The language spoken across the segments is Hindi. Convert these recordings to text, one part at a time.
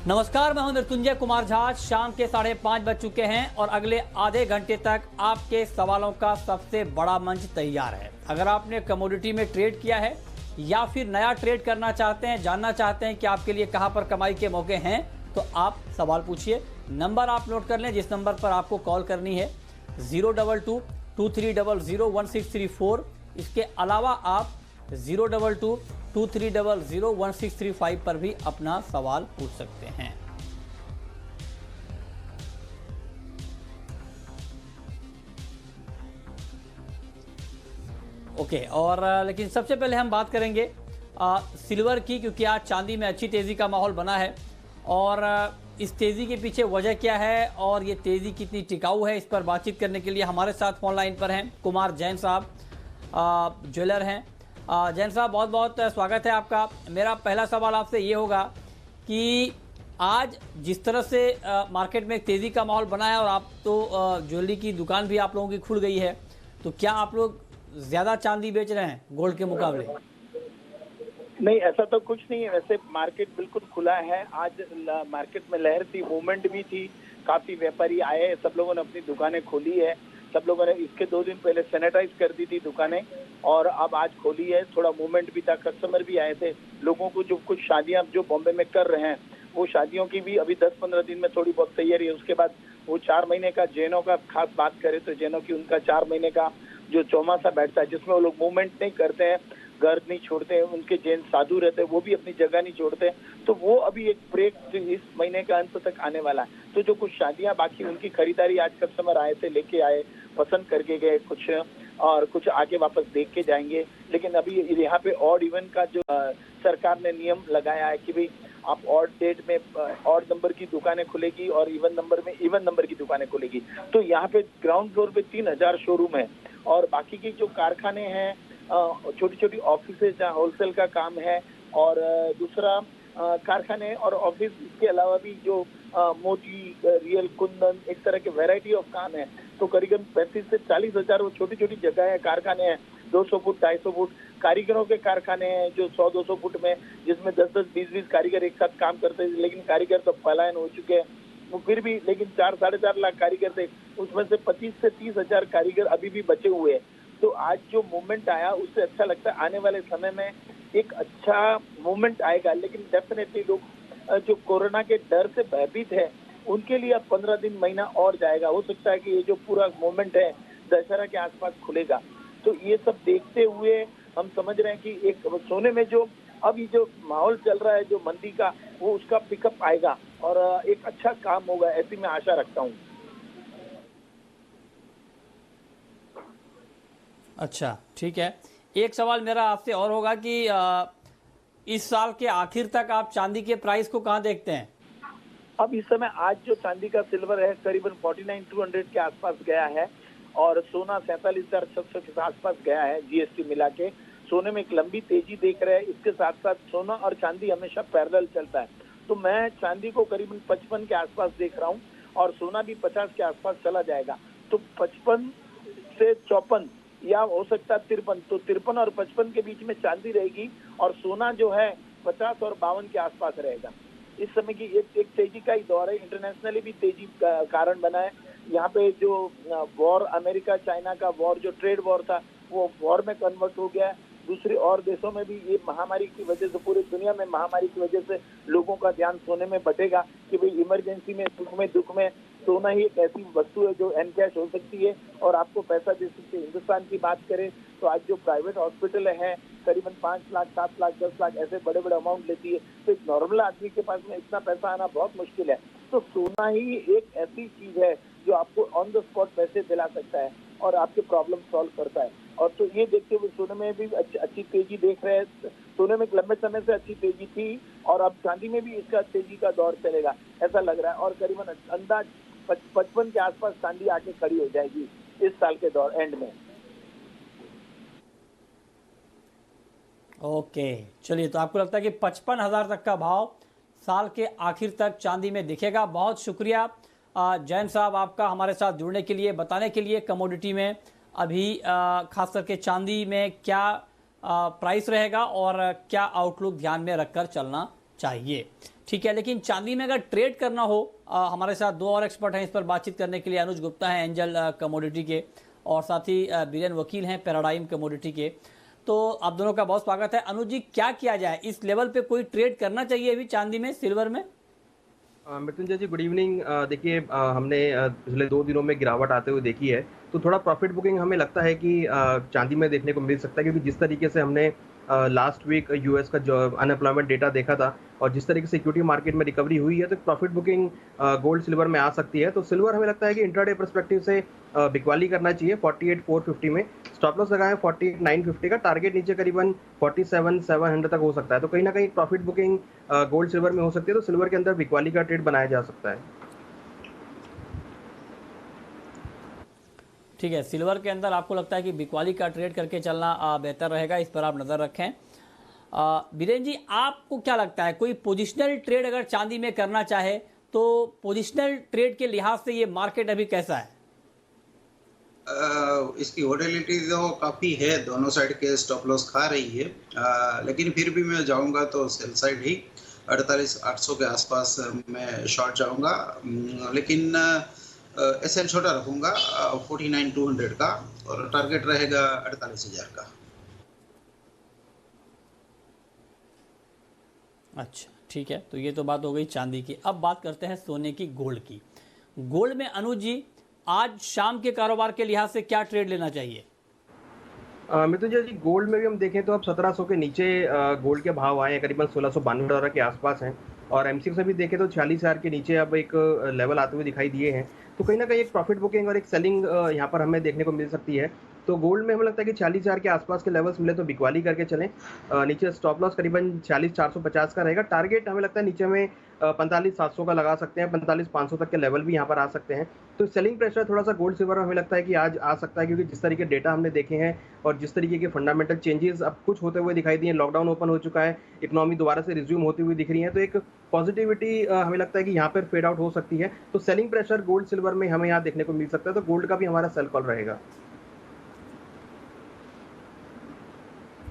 नमस्कार, मैं हूं मृत्युंजय कुमार झा। शाम के 5:30 बज चुके हैं और अगले आधे घंटे तक आपके सवालों का सबसे बड़ा मंच तैयार है। अगर आपने कमोडिटी में ट्रेड किया है या फिर नया ट्रेड करना चाहते हैं, जानना चाहते हैं कि आपके लिए कहां पर कमाई के मौके हैं, तो आप सवाल पूछिए। नंबर आप नोट कर लें, जिस नंबर पर आपको कॉल करनी है 022-2300-1634। इसके अलावा आप 022-2300-1635 पर भी अपना सवाल पूछ सकते हैं। ओके, और लेकिन सबसे पहले हम बात करेंगे सिल्वर की, क्योंकि आज चांदी में अच्छी तेज़ी का माहौल बना है। और इस तेज़ी के पीछे वजह क्या है और ये तेज़ी कितनी टिकाऊ है, इस पर बातचीत करने के लिए हमारे साथ फोन लाइन पर हैं कुमार जैन साहब, ज्वेलर हैं। जैन साहब, बहुत बहुत स्वागत है आपका। मेरा पहला सवाल आपसे ये होगा कि आज जिस तरह से मार्केट में तेज़ी का माहौल बना है और आप तो ज्वेलरी की दुकान भी आप लोगों की खुल गई है, तो क्या आप लोग ज़्यादा चांदी बेच रहे हैं गोल्ड के मुकाबले? नहीं, ऐसा तो कुछ नहीं है। वैसे मार्केट बिल्कुल खुला है। आज मार्केट में लहर थी, मूवमेंट भी थी, काफी व्यापारी आए, सब लोगों ने अपनी दुकानें खोली है। सब लोगों ने इसके 2 दिन पहले सैनिटाइज कर दी थी दुकानें और अब आज खोली है। थोड़ा मूवमेंट भी था, कस्टमर भी आए थे। लोगों को जो कुछ शादियां जो बॉम्बे में कर रहे हैं, वो शादियों की भी अभी 10-15 दिन में थोड़ी बहुत तैयारी है। उसके बाद वो 4 महीने का जैनों का खास बात करें तो जैनों की उनका 4 महीने का जो चौमासा बैठता है, जिसमें वो लोग मूवमेंट नहीं करते हैं, घर नहीं छोड़ते हैं, उनके जैन साधु रहते हैं, वो भी अपनी जगह नहीं छोड़ते, तो वो अभी एक ब्रेक इस महीने का अंत तक आने वाला है। तो जो कुछ शादियां बाकी, उनकी खरीदारी आज कस्टमर आए थे, लेके आए, पसंद करके गए कुछ, और कुछ आगे वापस देख के जाएंगे। लेकिन अभी यहाँ पे ऑड इवन का जो सरकार ने नियम लगाया है कि भाई आप ऑड डेट में ऑड नंबर की दुकानें खुलेगी और इवन नंबर में इवन नंबर की दुकानें खुलेगी। तो यहाँ पे ग्राउंड फ्लोर पे 3000 शोरूम है और बाकी की जो कारखाने हैं, छोटी छोटी ऑफिसेज जहाँ होलसेल का काम है, और दूसरा कारखाने और ऑफिस, इसके अलावा भी जो मोती, रियल, कुंदन, एक तरह के वैरायटी ऑफ काम है। तो करीबन 35 से 40 हजार वो छोटी छोटी जगह है, कारखाने हैं, 200 फुट 250 फुट कारीगरों के कारखाने हैं जो 100-200 फुट में, जिसमें 10-10, 20-20 कारीगर एक साथ काम करते हैं। लेकिन कारीगर तो पलायन हो चुके हैं, वो फिर भी, लेकिन 4-4.5 लाख कारीगर थे, उसमें से 25 से 30 हजार कारीगर अभी भी बचे हुए हैं। तो आज जो मूवमेंट आया उससे अच्छा लगता है। आने वाले समय में एक अच्छा मूवमेंट आएगा, लेकिन डेफिनेटली लोग जो कोरोना के डर से भयभीत है, उनके लिए अब 15 दिन, महीना और जाएगा। हो सकता है कि ये जो पूरा मूवमेंट है दशहरा के आसपास खुलेगा। तो ये सब देखते हुए हम समझ रहे हैं कि एक सोने में जो अब ये जो माहौल चल रहा है जो मंदी का, वो उसका पिकअप आएगा और एक अच्छा काम होगा, ऐसी मैं आशा रखता हूँ। अच्छा, ठीक है। एक सवाल मेरा आपसे और होगा कि इस साल के आखिर तक आप चांदी के प्राइस को कहाँ देखते हैं? अब इस समय आज जो चांदी का सिल्वर है करीबन 49,200 के आसपास गया है और सोना 47,600 के आसपास गया है, जीएसटी मिला के। सोने में एक लंबी तेजी देख रहे हैं। इसके साथ साथ सोना और चांदी हमेशा पैरेलल चलता है, तो मैं चांदी को करीबन 55 के आसपास देख रहा हूँ और सोना भी 50 के आसपास चला जाएगा। तो 55 से 54 या हो सकता है 53, तो 53 और 55 के बीच में चांदी रहेगी और सोना जो है 50 और 52 के आसपास रहेगा। इस समय की एक तेजी का ही दौर है। इंटरनेशनली भी तेजी का कारण बना है। यहाँ पे जो वॉर, अमेरिका चाइना का वॉर, जो ट्रेड वॉर था, वो वॉर में कन्वर्ट हो गया है। दूसरे और देशों में भी ये महामारी की वजह से, पूरी दुनिया में महामारी की वजह से लोगों का ध्यान सोने में बटेगा कि भाई इमरजेंसी में, दुख में सोना ही एक ऐसी वस्तु है जो एनकैश हो सकती है और आपको पैसा दे सकती है। हिंदुस्तान की बात करें तो आज जो प्राइवेट हॉस्पिटल है करीबन 5 लाख, 7 लाख, 10 लाख ऐसे बड़े बड़े अमाउंट लेती है। तो एक नॉर्मल आदमी के पास में इतना पैसा आना बहुत मुश्किल है। तो सोना ही एक ऐसी चीज है जो आपको ऑन द स्पॉट पैसे दिला सकता है और आपके प्रॉब्लम सॉल्व करता है। और तो ये देखते हुए सोने में भी अच्छी तेजी देख रहे हैं। सोने में लंबे समय से अच्छी तेजी थी और अब चांदी में भी इसका तेजी का दौर चलेगा ऐसा लग रहा है। और करीबन अंदाज 55 के आसपास चांदी आके खड़ी हो जाएगी इस साल के दौर एंड में। ओके, चलिए, तो आपको लगता है कि 55,000 तक का भाव साल के आखिर तक चांदी में दिखेगा। बहुत शुक्रिया जैन साहब आपका हमारे साथ जुड़ने के लिए, बताने के लिए कमोडिटी में अभी खास करके चांदी में क्या प्राइस रहेगा और क्या आउटलुक ध्यान में रखकर चलना चाहिए। ठीक है, लेकिन चांदी में अगर ट्रेड करना हो, हमारे साथ दो और एक्सपर्ट हैं इस पर बातचीत करने के लिए। अनुज गुप्ता हैं एंजल कमोडिटी के, और साथ ही बीरेन वकील हैं पैराडाइम कमोडिटी के। तो आप दोनों का बहुत स्वागत है। अनुज जी, क्या किया जाए, इस लेवल पे कोई ट्रेड करना चाहिए अभी चांदी में, सिल्वर में? मृत्युंजय जी, गुड इवनिंग। देखिए, हमने पिछले 2 दिनों में गिरावट आते हुए देखी है, तो थोड़ा प्रॉफिट बुकिंग हमें लगता है कि चांदी में देखने को मिल सकता है, क्योंकि जिस तरीके से हमने लास्ट वीक यूएस का जो अनएम्प्लॉयमेंट डेटा देखा था और जिस तरीके से इक्विटी मार्केट में रिकवरी हुई है, तो प्रॉफिट बुकिंग गोल्ड सिल्वर में आ सकती है। तो सिल्वर हमें लगता है कि इंट्राडे परस्पेक्टिव से बिकवाली करना चाहिए 48,450 में। स्टॉप लॉस लगाएं 48,950 का, टारगेट नीचे करीबन 47,700 तक हो सकता है। तो कहीं ना कहीं प्रॉफिट बुकिंग गोल्ड सिल्वर में हो सकती है, तो सिल्वर के अंदर बिकवाली का ट्रेड बनाया जा सकता है। ठीक है, सिल्वर के अंदर आपको लगता है कि बिकवाली का ट्रेड करके चलना बेहतर रहेगा, इस पर आप नज़र रखें। बीरेन जी, आपको क्या लगता है, कोई पोजिशनल ट्रेड अगर चांदी में करना चाहे तो पोजिशनल ट्रेड के लिहाज से ये मार्केट अभी कैसा है? इसकी वोलेटिलिटी तो काफ़ी है, दोनों साइड के स्टॉप लॉस खा रही है, लेकिन फिर भी मैं जाऊंगा तो सेल साइड ही 48,800 के आसपास मैं शॉर्ट जाऊंगा, लेकिन एसएल छोटा रखूंगा 49,200 का, और टारगेट रहेगा 48,000 का। अच्छा, ठीक है, तो ये तो बात हो गई चांदी की। अब बात करते हैं सोने की, गोल्ड की। गोल्ड में अनुज जी, आज शाम के कारोबार के लिहाज से क्या ट्रेड लेना चाहिए? मिथुन जी, गोल्ड में भी हम देखें तो अब 1700 के नीचे गोल्ड के भाव आए हैं, करीबन $1,692 के आसपास हैं, और एमसीएक्स में भी देखें तो 46,000 के नीचे अब एक लेवल आते हुए दिखाई दिए हैं। तो कहीं ना कहीं एक प्रॉफिट बुकिंग और एक सेलिंग यहाँ पर हमें देखने को मिल सकती है। तो गोल्ड में हमें लगता है कि 40,000 के आसपास के लेवल्स मिले तो बिकवाली करके चलें। नीचे स्टॉप लॉस करीबन 40,450 का रहेगा, टारगेट हमें लगता है नीचे में 45,700 का लगा सकते हैं, 45,500 तक के लेवल भी यहाँ पर आ सकते हैं। तो सेलिंग प्रेशर थोड़ा सा गोल्ड सिल्वर में हमें लगता है कि आज आ सकता है, क्योंकि जिस तरीके डेटा हमने देखे हैं और जिस तरीके के फंडामेंटल चेंजेस अब कुछ होते हुए दिखाई दिए, लॉकडाउन ओपन हो चुका है, इकोनॉमी दोबारा से रिज्यूम होती हुई दिख रही है, तो एक पॉजिटिविटी हमें लगता है कि यहाँ पर फेड आउट हो सकती है। तो सेलिंग प्रेशर गोल्ड सिल्वर में हमें यहाँ देखने को मिल सकता है, तो गोल्ड का भी हमारा सेल कॉल रहेगा।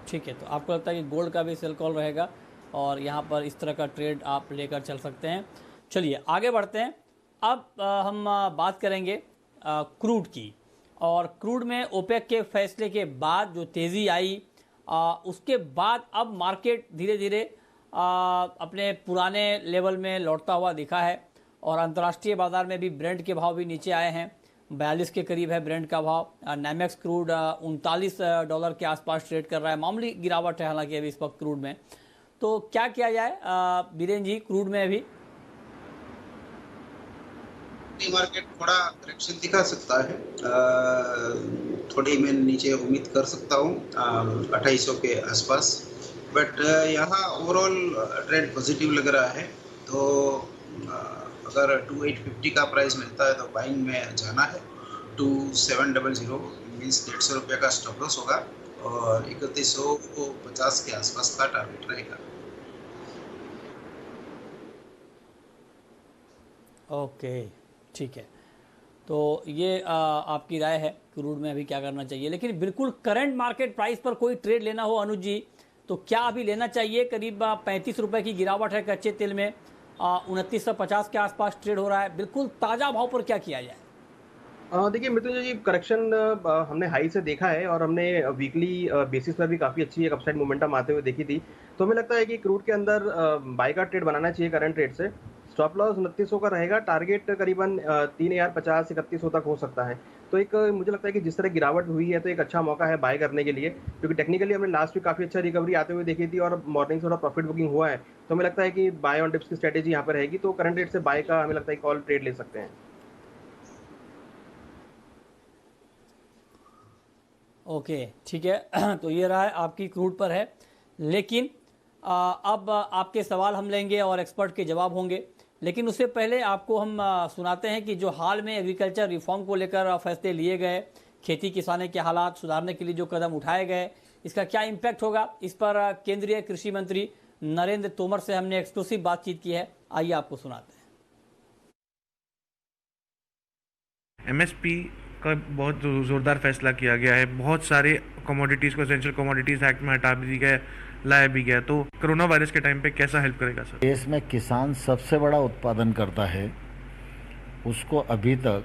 ठीक है, तो आपको लगता है कि गोल्ड का भी सेल कॉल रहेगा और यहाँ पर इस तरह का ट्रेड आप लेकर चल सकते हैं। चलिए आगे बढ़ते हैं। अब हम बात करेंगे क्रूड की, और क्रूड में ओपेक के फैसले के बाद जो तेज़ी आई, उसके बाद अब मार्केट धीरे धीरे अपने पुराने लेवल में लौटता हुआ दिखा है, और अंतर्राष्ट्रीय बाज़ार में भी ब्रेंट के भाव भी नीचे आए हैं, 42 के करीब है ब्रेंट का भाव। नामेक्स क्रूड $39 के आसपास ट्रेड कर रहा है, मामूली गिरावट है हालांकि अभी इस वक्त क्रूड में। तो क्या किया जाए बीरेन जी, क्रूड में अभी? मार्केट थोड़ा करेक्शन दिखा सकता है, थोड़ी मैं नीचे उम्मीद कर सकता हूँ 2800 के आसपास, बट यहाँ ओवरऑल ट्रेंड पॉजिटिव लग रहा है। तो अगर 2850 का प्राइस मिलता है तो बाइंग में जाना है। 2700 मीन्स 150 रुपये का स्टॉप लॉस होगा, और 3150 के आसपास का टारगेट रहेगा। ओके, ठीक है, तो ये आपकी राय है क्रूड में अभी क्या करना चाहिए। लेकिन बिल्कुल करंट मार्केट प्राइस पर कोई ट्रेड लेना हो अनुज जी, तो क्या अभी लेना चाहिए? करीब 35 रुपये की गिरावट है कच्चे तेल में, 2950 के आसपास ट्रेड हो रहा है, बिल्कुल ताज़ा भाव पर क्या किया जाए? देखिए मिथुन जी, करेक्शन हमने हाई से देखा है, और हमने वीकली बेसिस पर भी काफ़ी अच्छी एक अपसाइड मोमेंटम आते हुए देखी थी। तो हमें लगता है कि क्रूड के अंदर बाय का ट्रेड बनाना चाहिए करंट रेट से। स्टॉप लॉस 2900 का रहेगा, टारगेट करीबन 3050 3100 तक हो सकता है। तो एक मुझे लगता है कि जिस तरह गिरावट हुई है, तो एक अच्छा मौका है बाय करने के लिए, क्योंकि टेक्निकली हमने लास्ट वीक काफ़ी अच्छा रिकवरी आते हुए देखी थी और मॉर्निंग से थोड़ा प्रॉफिट बुकिंग हुआ है। तो हमें लगता है कि बाय ऑन डिप्स की स्ट्रेटेजी यहाँ पर रहेगी, तो करंट रेट से बाय का हमें लगता है कॉल ट्रेड ले सकते हैं। ओके, ठीक है, तो ये रहा है आपकी क्रूड पर है। लेकिन अब आपके सवाल हम लेंगे और एक्सपर्ट के जवाब होंगे, लेकिन उससे पहले आपको हम सुनाते हैं कि जो हाल में एग्रीकल्चर रिफॉर्म को लेकर फैसले लिए गए, खेती किसानी के हालात सुधारने के लिए जो कदम उठाए गए, इसका क्या इम्पैक्ट होगा, इस पर केंद्रीय कृषि मंत्री नरेंद्र तोमर से हमने एक्सक्लूसिव बातचीत की है। आइए आपको सुनाते हैं। एमएसपी का बहुत जोरदार फैसला किया गया है। बहुत सारे कमोडिटीज़ को एसेंशियल कमोडिटीज़ एक्ट में हटा भी दिया गया है। लाया भी गया, तो कोरोना वायरस के टाइम पे कैसा हेल्प करेगा सर? देश में किसान सबसे बड़ा उत्पादन करता है, उसको अभी तक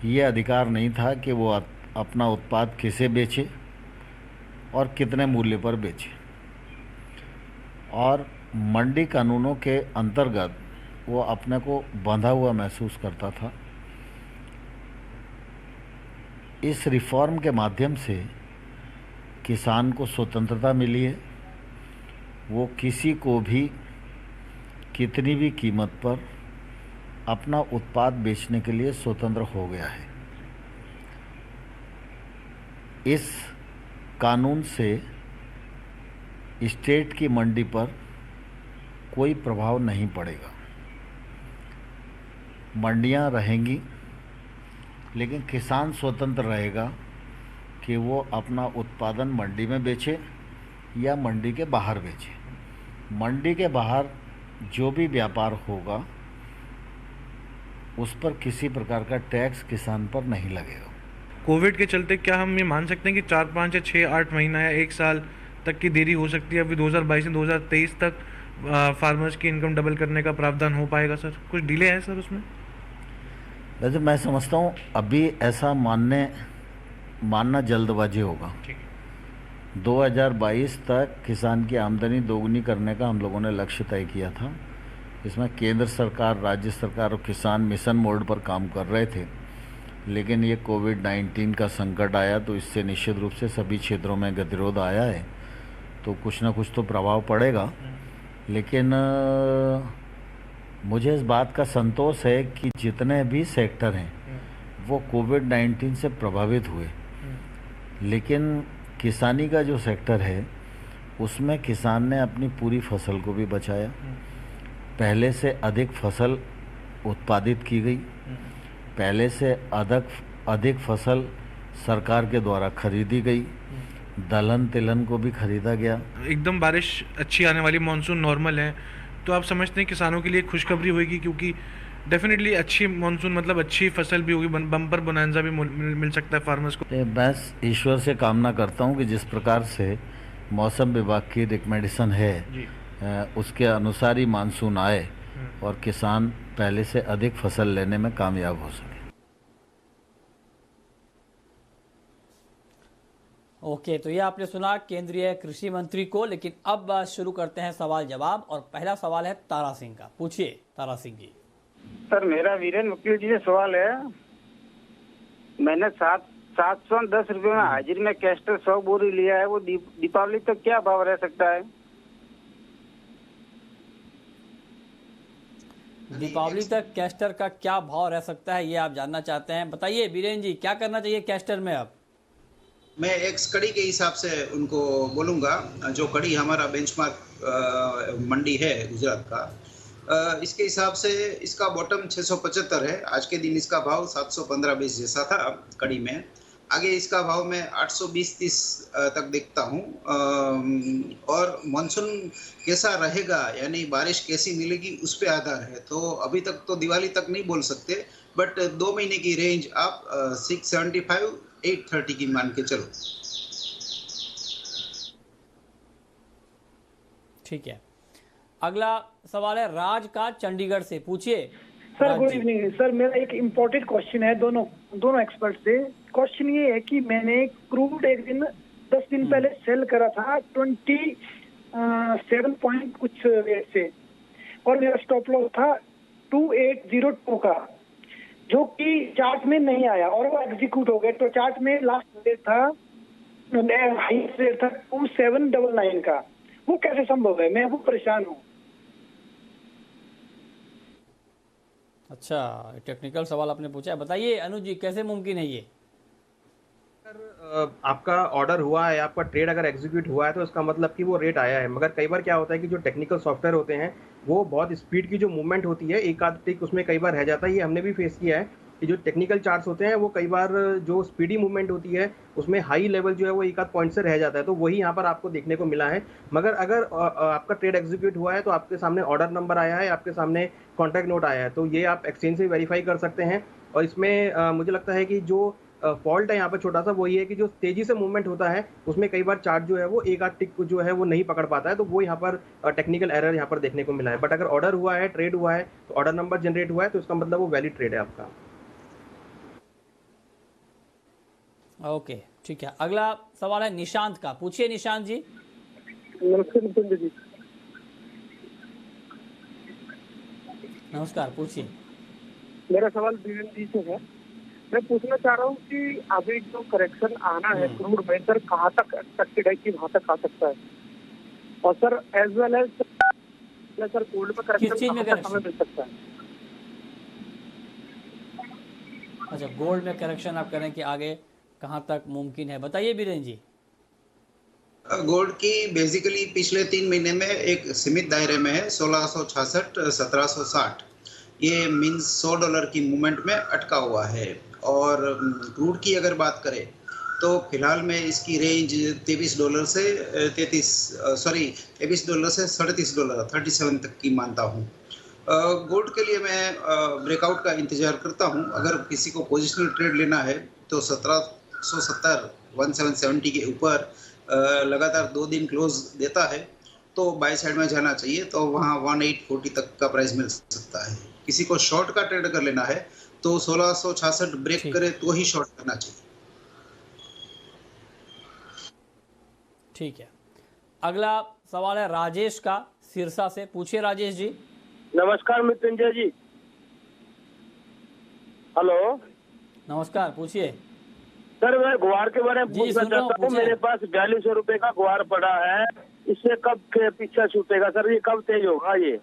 ये अधिकार नहीं था कि वो अपना उत्पाद किसे बेचे और कितने मूल्य पर बेचे, और मंडी कानूनों के अंतर्गत वो अपने को बंधा हुआ महसूस करता था। इस रिफॉर्म के माध्यम से किसान को स्वतंत्रता मिली है, वो किसी को भी कितनी भी कीमत पर अपना उत्पाद बेचने के लिए स्वतंत्र हो गया है। इस कानून से स्टेट की मंडी पर कोई प्रभाव नहीं पड़ेगा। मंडियां रहेंगी, लेकिन किसान स्वतंत्र रहेगा कि वो अपना उत्पादन मंडी में बेचे या मंडी के बाहर बेचे। मंडी के बाहर जो भी व्यापार होगा उस पर किसी प्रकार का टैक्स किसान पर नहीं लगेगा। कोविड के चलते क्या हम ये मान सकते हैं कि 4, 5 या 6, 8 महीना या 1 साल तक की देरी हो सकती है? अभी 2022 से 2023 तक फार्मर्स की इनकम डबल करने का प्रावधान हो पाएगा सर? कुछ डिले है सर उसमें? वैसे मैं समझता हूँ अभी ऐसा मानना जल्दबाजी होगा। 2022 तक किसान की आमदनी दोगुनी करने का हम लोगों ने लक्ष्य तय किया था। इसमें केंद्र सरकार, राज्य सरकार और किसान मिशन मोड पर काम कर रहे थे, लेकिन ये कोविड-19 का संकट आया तो इससे निश्चित रूप से सभी क्षेत्रों में गतिरोध आया है, तो कुछ ना कुछ तो प्रभाव पड़ेगा। लेकिन मुझे इस बात का संतोष है कि जितने भी सेक्टर हैं वो कोविड-19 से प्रभावित हुए, लेकिन किसानी का जो सेक्टर है उसमें किसान ने अपनी पूरी फसल को भी बचाया। पहले से अधिक फसल उत्पादित की गई, पहले से अधिक फसल सरकार के द्वारा खरीदी गई, दलहन तिलहन को भी खरीदा गया। एकदम बारिश अच्छी आने वाली, मानसून नॉर्मल है, तो आप समझते हैं किसानों के लिए खुशखबरी होगी? क्योंकि डेफिनेटली अच्छी मानसून मतलब अच्छी फसल भी होगी, बम्पर बोनांजा भी मिल सकता है फार्मर्स को। मैं ईश्वर से कामना करता हूं कि जिस प्रकार से मौसम विभाग की रिकमेंडेशन है उसके अनुसार ही मानसून आए और किसान पहले से अधिक फसल लेने में कामयाब हो सके। ओके, तो ये आपने सुना केंद्रीय कृषि मंत्री को। लेकिन अब शुरू करते हैं सवाल जवाब, और पहला सवाल है तारा सिंह का। पूछिए तारा सिंह जी। सर, मेरा वीरेन वकील जी से सवाल है। मैंने 710 रुपये में हाजिर में कैस्टर 100 बोरी लिया है, वो दीपावली तक क्या भाव रह सकता है? दीपावली तक कैस्टर का क्या भाव रह सकता है, ये आप जानना चाहते हैं? बताइए वीरेन जी, क्या करना चाहिए कैस्टर में अब? मैं एक्स कड़ी के हिसाब से उनको बोलूँगा। जो कड़ी हमारा बेंचमार्क मंडी है गुजरात का, इसके हिसाब से इसका बॉटम 675 है। आज के दिन इसका भाव 715-20 जैसा था कड़ी में। आगे इसका भाव मैं 820-30 तक देखता हूँ। और मानसून कैसा रहेगा, यानी बारिश कैसी मिलेगी, उस पर आधार है। तो अभी तक तो दिवाली तक नहीं बोल सकते, बट 2 महीने की रेंज आप 675-830 की मान के चलो। ठीक है, अगला सवाल है राज का चंडीगढ़ से। पूछिए सर। गुड इवनिंग सर, मेरा एक इम्पोर्टेंट क्वेश्चन है दोनों एक्सपर्ट से। क्वेश्चन ये है कि मैंने क्रूड एक दिन 10 दिन पहले सेल करा था 27 पॉइंट कुछ रेट से, और मेरा स्टॉप लॉस था 2802 का, जो कि चार्ट में नहीं आया और वो एग्जीक्यूट हो गया। तो चार्ट में लास्ट रेट था, हाईएस्ट रेट था 2799 का। वो कैसे संभव है? मैं वो परेशान हूँ। अच्छा, टेक्निकल सवाल आपने पूछा है। बताइए अनुज जी, कैसे मुमकिन है ये? आपका ऑर्डर हुआ है, आपका ट्रेड अगर एग्जीक्यूट हुआ है तो इसका मतलब कि वो रेट आया है। मगर कई बार क्या होता है कि जो टेक्निकल सॉफ्टवेयर होते हैं वो बहुत स्पीड की जो मूवमेंट होती है, एक आध टिक उसमें कई बार रह जाता है। ये हमने भी फेस किया है कि जो टेक्निकल चार्ट्स होते हैं वो कई बार जो स्पीडी मूवमेंट होती है उसमें हाई लेवल जो है वो एक आध पॉइंट से रह जाता है। तो वही यहाँ पर आपको देखने को मिला है। मगर अगर आपका ट्रेड एग्जीक्यूट हुआ है तो आपके सामने ऑर्डर नंबर आया है, आपके सामने कॉन्ट्रैक्ट नोट आया है, तो ये आप एक्सचेंज से वेरीफाई कर सकते हैं। और इसमें मुझे लगता है कि जो फॉल्ट है यहाँ पे छोटा सा, वो ये है कि जो तेजी से मूवमेंट होता है उसमें कई बार चार्ट जो है वो एक आध टिक जो है वो नहीं पकड़ पाता है, तो वो यहाँ पर टेक्निकल एरर यहाँ पर देखने को मिला है। बट अगर ऑर्डर हुआ है, ट्रेड हुआ है, तो ऑर्डर नंबर जनरेट हुआ है, तो इसका मतलब वो वैलिड ट्रेड है आपका। ओके, ठीक है। अगला सवाल है निशांत का, पूछिए निशांत जी। नमस्ते नितिन जी। नमस्कार, पूछिए। मेरा सवाल बीरेन जी से है। मैं पूछना चाह रहा हूँ कि अभी जो करेक्शन आना है क्रूड में सर कहाँ तक एक्सपेक्टेड है कि वहाँ तक आ सकता है, और sir as well as sir gold में करेक्शन कहाँ तक हमें मिल सकता है? अच्छा, गोल्ड में करेक्शन आप करें कि आगे कहाँ तक मुमकिन है, बताइए बीरेन जी। गोल्ड की बेसिकली पिछले 3 महीने में एक सीमित दायरे में है, 1666 1760, ये मीन्स $100 की मूवमेंट में अटका हुआ है। और क्रूड की अगर बात करें तो फिलहाल में इसकी रेंज $23 से $23 से $37 37 तक की मानता हूँ। गोल्ड के लिए मैं ब्रेकआउट का इंतजार करता हूँ। अगर किसी को पोजिशनल ट्रेड लेना है तो 1770 के ऊपर लगातार 2 दिन क्लोज देता है तो बाय साइड में जाना चाहिए, तो वहाँ 1840 तक का प्राइस मिल सकता है। किसी को शॉर्ट का ट्रेड कर लेना है तो 1666 ब्रेक करे तो ही शॉर्ट करना चाहिए। ठीक है। अगला सवाल है राजेश का, सिरसा से, पूछिए राजेश जी। नमस्कार मृत्युंजय जी। हेलो, नमस्कार, पूछिए। सर मैं ग्वार के बारे में पूछना चाहता हूँ। मेरे पास 4200 रुपए का ग्वार पड़ा है, इससे कब पीछा छूटेगा सर, ये कब तेज होगा ये?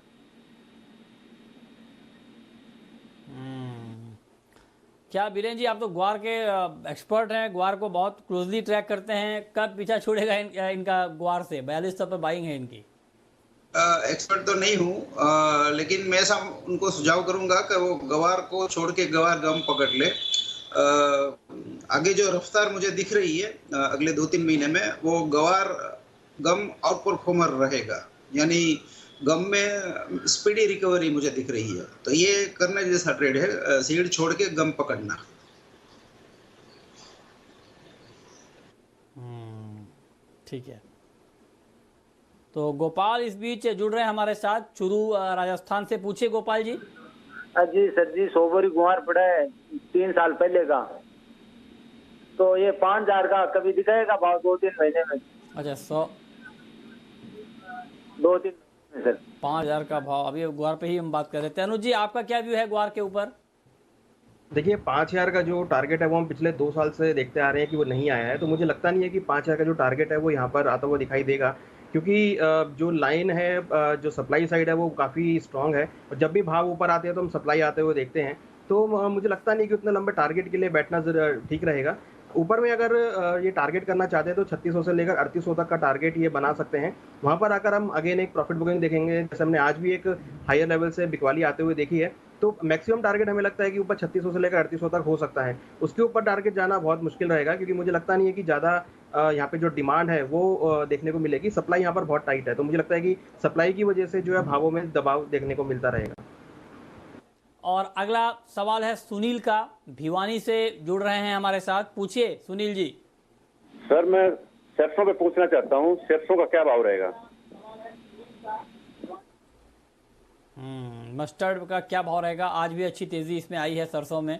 क्या बीरेन जी, आप तो ग्वार के एक्सपर्ट हैं, ग्वार को बहुत क्लोजली ट्रैक करते हैं, कब पीछा छूटेगा इनका ग्वार से? 4200 पर बाइंग है इनकी। एक्सपर्ट तो नहीं हूँ, लेकिन मैं ऐसा उनको सुझाव करूंगा कि वो गवार को छोड़ के गवार गम पकड़ ले। आगे जो रफ्तार मुझे दिख रही है अगले 2-3 महीने में, वो गवार गम आउट परफॉर्मर रहेगा, यानी गम में स्पीडी रिकवरी मुझे दिख रही है। तो ये करने जैसा ट्रेड है, सीड छोड़ के गम पकड़ना। ठीक है। तो गोपाल इस बीच जुड़ रहे हैं हमारे साथ, चुरू राजस्थान से, पूछिए गोपाल जी। जी सर जी, 100 बोरी गुआर पड़ा है 3 साल पहले का, तो ये 5000 का कभी दिखाएगा भाव 2-3 महीने में? अच्छा, 2-3 महीने सर 5000 का भाव। अभी ग्वार पे ही हम बात कर रहे थे। अनुज जी, आपका क्या व्यू है ग्वार के ऊपर? देखिए 5000 का जो टारगेट है वो हम पिछले 2 साल से देखते आ रहे हैं कि वो नहीं आया है, तो मुझे लगता नहीं है कि 5000 का जो टारगेट है वो यहाँ पर आता हुआ दिखाई देगा, क्योंकि जो लाइन है, जो सप्लाई साइड है वो काफ़ी स्ट्रांग है, और जब भी भाव ऊपर आते हैं तो हम सप्लाई आते हुए देखते हैं। तो मुझे लगता नहीं कि उतने लंबे टारगेट के लिए बैठना ठीक रहेगा। ऊपर में अगर ये टारगेट करना चाहते हैं तो 3600 से लेकर 3800 तक का टारगेट ये बना सकते हैं। वहाँ पर आकर हम अगेन एक प्रॉफिट बुकिंग देखेंगे, जैसे हमने आज भी एक हायर लेवल से बिकवाली आते हुए देखी है। तो मैक्सिमम टारगेट हमें लगता है कि ऊपर 3600 से लेकर 3800 तक हो सकता है। उसके ऊपर टारगेट जाना बहुत मुश्किल रहेगा, क्योंकि मुझे लगता नहीं है कि ज़्यादा यहाँ पे जो डिमांड है वो देखने को मिलेगी। सप्लाई यहाँ पर बहुत टाइट है, तो मुझे लगता है कि सप्लाई की वजह से जो है भावों में दबाव देखने को मिलता रहेगा। और अगला सवाल है सुनील का, भिवानी से जुड़ रहे हैं हमारे साथ, पूछिए सुनील जी। सर मैं सरसों पे पूछना चाहता हूँ, सरसों का क्या भाव रहेगा? मस्टर्ड का क्या भाव रहेगा? आज भी अच्छी तेजी इसमें आई है सरसों में।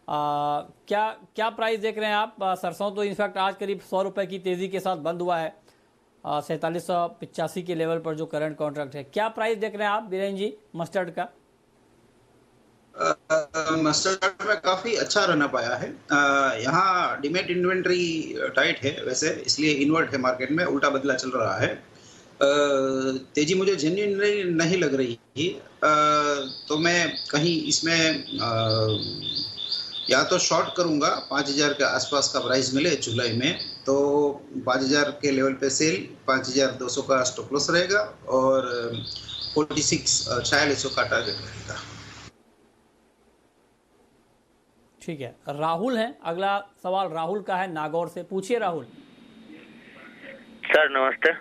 क्या प्राइस देख रहे हैं आप? सरसों तो इनफैक्ट आज करीब 100 रुपए की तेजी के साथ बंद हुआ है, 4785 के लेवल पर जो करंट कॉन्ट्रैक्ट है। क्या प्राइस देख रहे हैं आप बीरेन जी मस्टर्ड का? मस्टर्ड में काफी अच्छा रहना पाया है। यहाँ डिमेट इन्वेंट्री टाइट है वैसे, इसलिए इन्वर्ट है मार्केट में, उल्टा बदला चल रहा है। तेजी मुझे जेन्युइन नहीं लग रही थी, तो मैं कहीं इसमें या तो शॉर्ट करूंगा, 5000 के आसपास का प्राइस मिले जुलाई में तो 5000 के लेवल पे सेल, 5200 का स्टॉप लॉस रहेगा और 4600 का टारगेट रहेगा। ठीक है। राहुल है, अगला सवाल राहुल का है नागौर से, पूछिए राहुल। सर नमस्ते।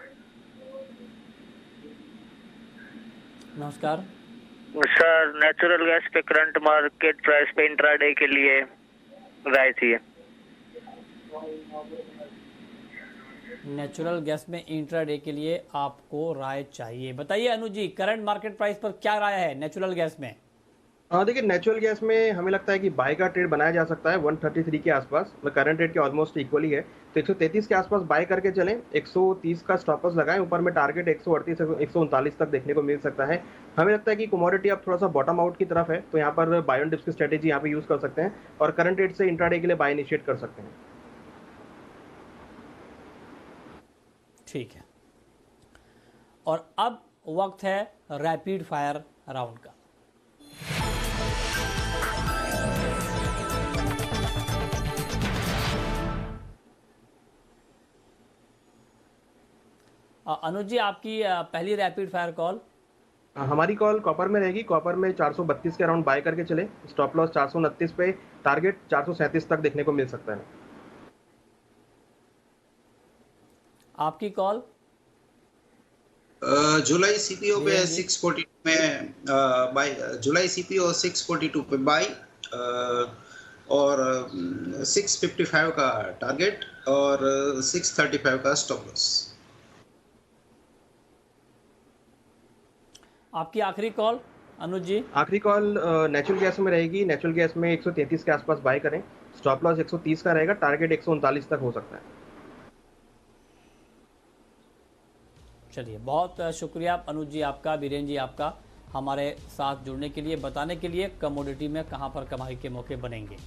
नमस्कार सर, नेचुरल गैस पे करंट मार्केट प्राइस पे इंट्राडे के लिए राय चाहिए। नेचुरल गैस में इंट्राडे के लिए आपको राय चाहिए। बताइए अनुज जी, करंट मार्केट प्राइस पर क्या राय है नेचुरल गैस में? देखिए नेचुरल गैस में हमें लगता है कि बाय का ट्रेड बनाया जा सकता है 133 के आसपास, मतलब करंट रेट के ऑलमोस्ट इक्वली है। तो 133 के आसपास बाय करके चलें, 130 का स्टॉप लॉस लगाएं, ऊपर में टारगेट 138 139 तक देखने को मिल सकता है। हमें लगता है कि कमोडिटी अब थोड़ा सा बॉटम आउट की तरफ है, तो यहाँ पर बाय ऑन डिप्स की स्ट्रेटेजी यहाँ पे यूज कर सकते हैं और करंट रेट से इंट्राडे के लिए बाय इनिशिएट कर सकते हैं। ठीक है, और अब वक्त है रैपिड फायर राउंड का। अनुज जी, आपकी पहली रैपिड फायर कॉल। हमारी कॉल कॉपर में रहेगी। कॉपर में 432 के अराउंड बाय करके चले, स्टॉप लॉस 429 पे, टारगेट 437 तक देखने को मिल सकता है। आपकी कॉल जुलाई सीपीओ पे 642 में बाय, जुलाई सीपीओ 642 पे बाय और 655 का टारगेट और 635 का स्टॉप लॉस। आपकी आखिरी कॉल अनुज जी। आखिरी कॉल नेचुरल गैस में रहेगी। नेचुरल गैस में 133 के आसपास बाय करें, स्टॉप लॉस 130 का रहेगा, टारगेट 139 तक हो सकता है। चलिए, बहुत शुक्रिया अनुज जी आपका, बीरेन जी आपका, हमारे साथ जुड़ने के लिए, बताने के लिए कमोडिटी में कहां पर कमाई के मौके बनेंगे।